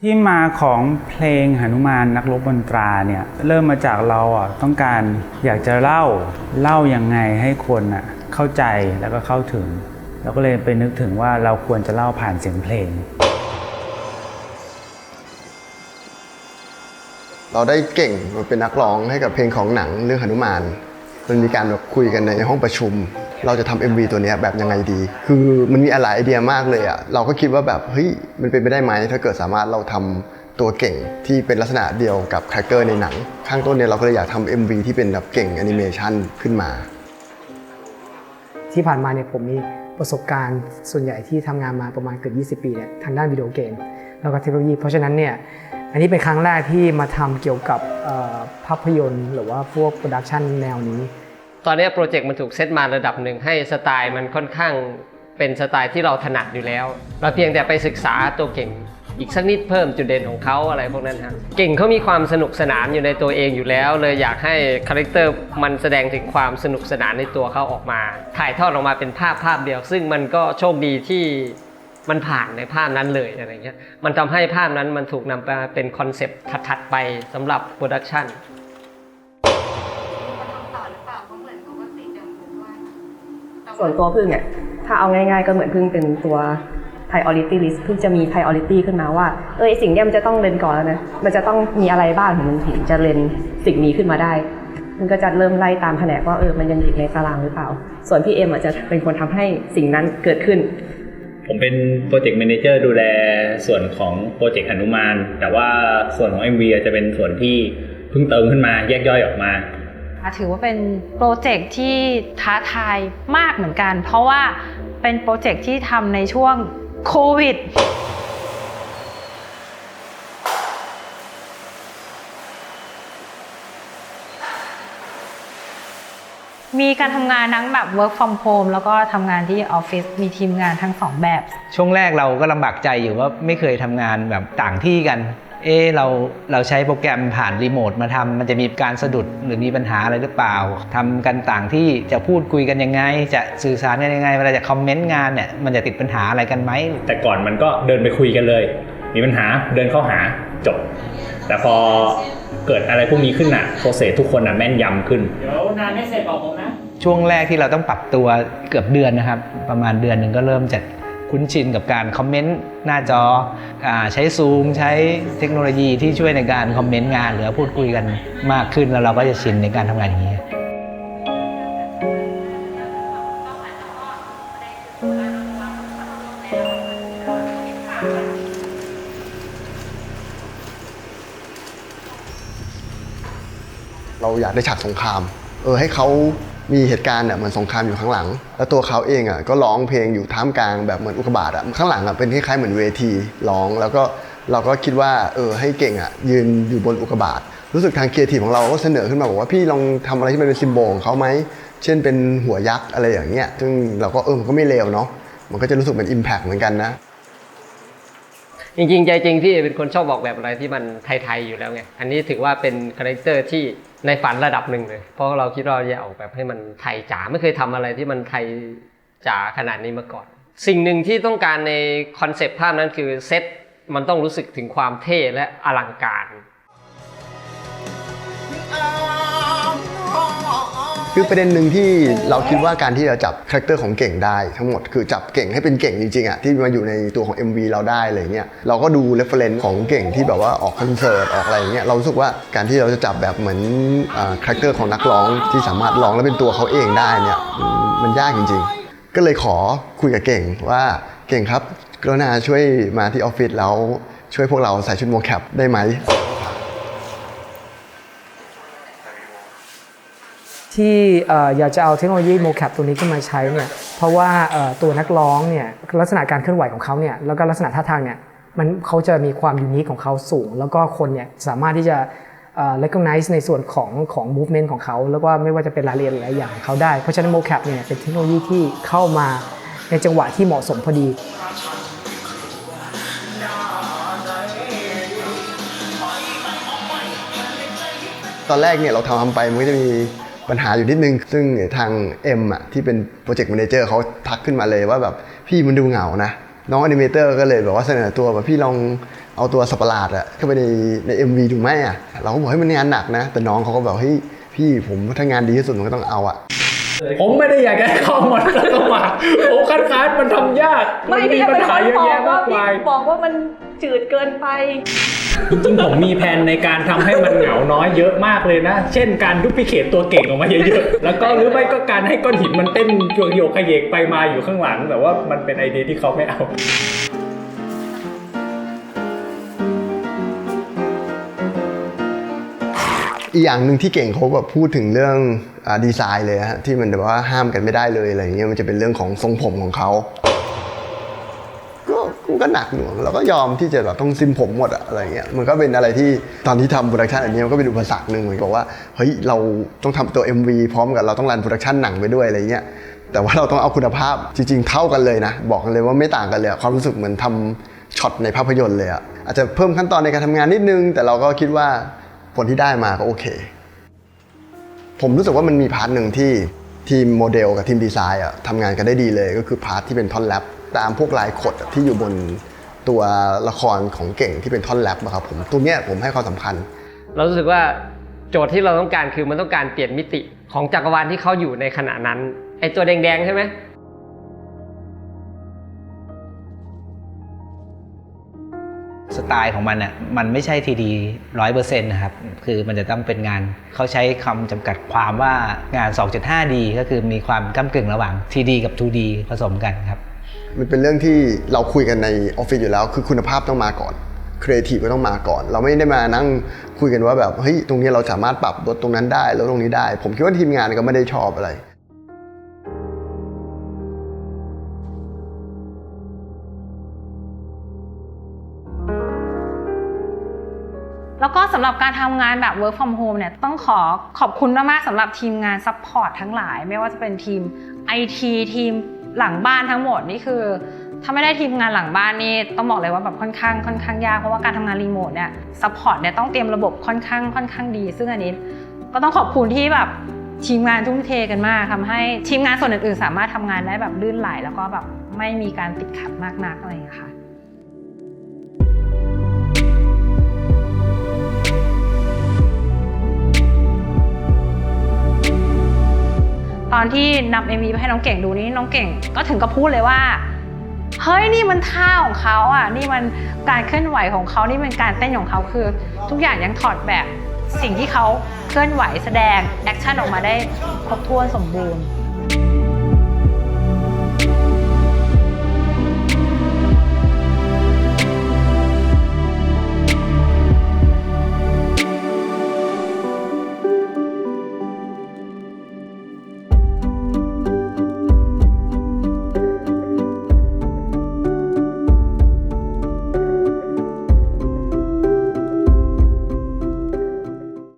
ที่มาของเพลงหนุมานนักรบบนตราเนี่ยเริ่มมาจากเราต้องการอยากจะเล่ายังไงให้คนเข้าใจแล้วก็เข้าถึงเราก็เลยไปนึกถึงว่าเราควรจะเล่าผ่านเสียงเพลงเราได้เก่งมาเป็นนักร้องให้กับเพลงของหนังเรื่องหนุมานมันมีการคุยกันในห้องประชุมเราจะทำ MV ตัวนี้แบบยังไงดีคือมันมีหลายไอเดียมากเลยเราก็คิดว่าแบบเฮ้ยมันเป็นไปได้ไหมถ้าเกิดสามารถเราทำตัวเก่งที่เป็นลักษณะเดียวกับคาแรคเตอร์ในหนังข้างต้นเนี่ยเราก็เลยอยากทำ MV ที่เป็นแบบเก่งแอนิเมชันขึ้นมาที่ผ่านมาเนี่ยผมมีประสบการณ์ส่วนใหญ่ที่ทำงานมาประมาณเกือบ20 ปีเนี่ยทางด้านวิดีโอเกมแล้วก็เทคโนโลยีเพราะฉะนั้นเนี่ยอันนี้เป็นครั้งแรกที่มาทำเกี่ยวกับภาพยนตร์หรือว่าพวกโปรดักชันแนวนี้ตอนนี้โปรเจกต์มันถูกเซตมาระดับหนึ่งให้สไตล์มันค่อนข้างเป็นสไตล์ที่เราถนัดอยู่แล้วเราเพียงแต่ไปศึกษาตัวเก่งอีกสักนิดเพิ่มจุดเด่นของเขาอะไรพวกนั้นครับเก่งเขามีความสนุกสนานอยู่ในตัวเองอยู่แล้วเลยอยากให้คาแรคเตอร์มันแสดงถึงความสนุกสนานในตัวเขาออกมาถ่ายทอดออกมาเป็นภาพเดียวซึ่งมันก็โชคดีที่มันผ่านในภาพนั้นเลยอะไรเงี้ยมันทำให้ภาพนั้นมันถูกนำมาเป็นคอนเซปต์ถัดไปสำหรับโปรดักชั่นส่วนตัวพึ่งเนี่ยถ้าเอาง่ายๆก็เหมือนพึ่งเป็นตัว priority list พึ่งจะมี priority ขึ้นมาว่าสิ่งนี้มันจะต้องเรียนก่อนแล้วนะมันจะต้องมีอะไรบ้างถึงมันถึงจะเรียนสิ่งนี้ขึ้นมาได้พึ่งก็จะเริ่มไล่ตามแผนกว่ามันยังอยู่ในตารางหรือเปล่าส่วนพี่เอ็มจะเป็นคนทำให้สิ่งนั้นเกิดขึ้นผมเป็นโปรเจกต์แมเนเจอร์ดูแลส่วนของโปรเจกต์หนุมานแต่ว่าส่วนของ MV จะเป็นส่วนที่เพิ่งเติมขึ้นมาแยกย่อยออกมาถือว่าเป็นโปรเจกต์ที่ท้าทายมากเหมือนกันเพราะว่าเป็นโปรเจกต์ที่ทำในช่วงโควิดมีการทำงานทั้งแบบ work from home แล้วก็ทำงานที่ออฟฟิศมีทีมงานทั้ง2แบบช่วงแรกเราก็ลำบากใจอยู่ว่าไม่เคยทำงานแบบต่างที่กันเราใช้โปรแกรมผ่านรีโมทมาทำมันจะมีการสะดุดหรือมีปัญหาอะไรหรือเปล่าทำกันต่างที่จะพูดคุยกันยังไงจะสื่อสารกันยังไงเวลาจะคอมเมนต์งานเนี่ยมันจะติดปัญหาอะไรกันไหมแต่ก่อนมันก็เดินไปคุยกันเลยมีปัญหาเดินเข้าหาจบแต่พอเกิดอะไรพวกนี้ขึ้นโปรเซสทุกคนแม่นยำขึ้นเดี๋ยวนานไม่เสร็จบอกผมนะช่วงแรกที่เราต้องปรับตัวเกือบเดือนนะครับประมาณเดือนหนึ่งก็เริ่มจะคุ้นชินกับการคอมเมนต์หน้าจอใช้ซูมใช้เทคโนโลยีที่ช่วยในการคอมเมนต์งานหรือพูดคุยกันมากขึ้นแล้วเราก็จะชินในการทำงานอย่างนี้เราอยากได้ฉากสงครามให้เขามีเหตุการณ์เหมือนสงครามอยู่ข้างหลังแล้วตัวเขาเองก็ร้องเพลงอยู่ท่ามกลางแบบเหมือนอุกกาบาตข้างหลังเป็นคล้ายๆเหมือนเวทีร้องแล้วก็เราก็คิดว่าให้เก่งยืนอยู่บนอุกกาบาตรู้สึกทางครีเอทีฟของเราก็เสนอขึ้นมาบอกว่าพี่ลองทำอะไรที่มันเป็นซิมโบลของเขาไหมเช่นเป็นหัวยักษ์อะไรอย่างเงี้ยซึ่งเราก็มันก็ไม่เลวเนาะมันก็จะรู้สึกเป็น impact เหมือนกันนะจริงๆใจจริงพี่เป็นคนชอบบอกแบบอะไรที่มันไทยๆอยู่แล้วไงอันนี้ถือว่าเป็นคาแรคเตอร์ที่ในฝันระดับหนึ่งเลยเพราะเราคิดว่าจะออกแบบให้มันไทยจ๋าไม่เคยทำอะไรที่มันไทยจ๋าขนาดนี้มาก่อนสิ่งหนึ่งที่ต้องการในคอนเซปต์ภาพนั้นคือเซตมันต้องรู้สึกถึงความเท่และอลังการคือประเด็นหนึ่งที่เราคิดว่าการที่จะจับคาแรคเตอร์ของเก่งได้ทั้งหมดคือจับเก่งให้เป็นเก่งจริงๆที่มาอยู่ในตัวของ MV เราได้อะไรเงี้ยเราก็ดู reference ของเก่งที่แบบว่าออกคอนเสิร์ตออกอะไรเงี้ยเรารู้สึกว่าการที่เราจะจับแบบเหมือนคาแรคเตอร์ของนักร้องที่สามารถร้องและเป็นตัวเขาเองได้เนี่ยมันยากจริงๆก็เลยขอคุยกับเก่งว่าเก่งครับกรุณาช่วยมาที่ออฟฟิศแล้วช่วยพวกเราใส่ชุดโมแคปได้ไหมที่อยากจะเอาเทคโนโลยีโมแคปตัวนี้ขึ้นมาใช้เนี่ยเพราะว่าตัวนักร้องเนี่ยลักษณะการเคลื่อนไหวของเขาเนี่ยแล้วก็ลักษณะท่าทางเนี่ยเขาจะมีความยูนิคของเขาสูงแล้วก็คนเนี่ยสามารถที่จะrecognize ในส่วนของ movement ของเขาแล้วก็ไม่ว่าจะเป็นรายละเอียดหลายอย่างของเขาได้เพราะฉะนั้นโมแคปเนี่ยเป็นเทคโนโลยีที่เข้ามาในจังหวะที่เหมาะสมพอดีตอนแรกเนี่ยเราทำไปมันก็จะมีปัญหาอยู่นิดนึงซึ่งทางเอ็มที่เป็นโปรเจกต์แมเนเจอร์เขาทักขึ้นมาเลยว่าแบบพี่มันดูเหงานะ น้องแอนิเมเตอร์ก็เลยแบบว่าเสนอตัวแบบพี่ลองเอาตัวสัตว์ประหลาดอะเข้าไปใน MV ดูไหมอะเราก็บอกให้มันงานหนักนะแต่น้องเขาก็แบบเฮ้ยพี่ผมถ้างานดีที่สุดผมก็ต้องเอาอะ ผมไม่ได้อยากจะเข้ามาสมัครผมคัดค้านมันทำยากมันมีปัญหาเยอะแยะมากมาย บอกว่ามันจืดเกินไป จริงๆผมมีแผนในการทำให้มันเหงาน้อยเยอะมากเลยนะ เช่นการดูพลิเคทตัวเก่งออกมาเยอะๆแล้วก็หรือไม่ก็การให้ก้อนหินมันเต้นโยกขยเยกไปมาอยู่ข้างหลังแต่ว่ามันเป็นไอเดียที่เขาไม่เอา อีกอย่างหนึ่งที่เก่งเขาแบบพูดถึงเรื่องดีไซน์เลยฮะที่มันแบบว่าห้ามกันไม่ได้เลยอะไรอย่างเงี้ยมันจะเป็นเรื่องของทรงผมของเขาก็หนักหน่วงเราก็ยอมที่จะแบบต้องซิมผมหมดอะอะไรเงี้ยมันก็เป็นอะไรที่ตอนที่ทำโปรดักชันอันนี้มันก็เป็นอุปสรรคหนึ่งเหมือนกับว่าเฮ้ยเราต้องทำตัว MV พร้อมกับเราต้องรันโปรดักชันหนังไปด้วยอะไรเงี้ยแต่ว่าเราต้องเอาคุณภาพจริงๆเท่ากันเลยนะบอกกันเลยว่าไม่ต่างกันเลยความรู้สึกเหมือนทำช็อตในภาพยนตร์เลยอะอาจจะเพิ่มขั้นตอนในการทำงานนิดนึงแต่เราก็คิดว่าผลที่ได้มาก็โอเคผมรู้สึกว่ามันมีพาร์ทหนึ่งที่ทีมโมเดลกับทีมดีไซน์ทำงานกันได้ดีเลยก็คือพาร์ทที่เป็นท่อนแรปตามพวกลายขดที่อยู่บนตัวละครของเก่งที่เป็นท่อนแรปนะครับผมตรงเนี้ยผมให้ความสำคัญ เรารู้สึกว่าโจทย์ที่เราต้องการคือมันต้องการเปลี่ยนมิติของจักรวาลที่เขาอยู่ในขณะนั้นไอ้ตัวแดงๆใช่ไหม สไตล์ของมันอ่ะมันไม่ใช่ 3D 100% นะครับคือมันจะต้องเป็นงานเขาใช้คำจำกัดความว่างาน 2.5D ก็คือมีความก้ำกึ่งระหว่าง 3D กับ 2D ผสมกันครับมันเป็นเรื่องที่เราคุยกันในออฟฟิศอยู่แล้วคือคุณภาพต้องมาก่อนครีเอทีฟก็ต้องมาก่อนเราไม่ได้มานั่งคุยกันว่าแบบเฮ้ยตรงนี้เราสามารถปรับลดตรงนั้นได้ลดตรงนี้ได้ผมคิดว่าทีมงานก็ไม่ได้ชอบอะไรแล้วก็สำหรับการทำงานแบบ work from home เนี่ยต้องขอบคุณมากๆสำหรับทีมงาน support ทั้งหลายไม่ว่าจะเป็นทีม IT ทีมหลังบ้านทั้งหมดนี่คือถ้าไม่ได้ทีมงานหลังบ้านนี่ต้องบอกเลยว่าแบบค่อนข้างยากเพราะว่าการทำงานรีโมทเนี่ย support เนี่ยต้องเตรียมระบบค่อนข้างดีซึ่งอันนี้ก็ต้องขอบคุณที่แบบทีมงานทุ่มเทกันมากทำให้ทีมงานส่วนอื่นๆสามารถทำงานได้แบบลื่นไหลแล้วก็แบบไม่มีการติดขัดมากนักอะไรอย่างเงี้ยค่ะตอนที่นำ MV ไปให้น้องเก่งดูนี่น้องเก่งก็ถึงกับพูดเลยว่าเฮ้ยนี่มันท่าของเขาอ่ะนี่มันการเคลื่อนไหวของเขานี่มันการเต้นของเขาคือทุกอย่างยังถอดแบบสิ่งที่เขาเคลื่อนไหวแสดงแอคชั่นออกมาได้ครบถ้วนสมบูรณ์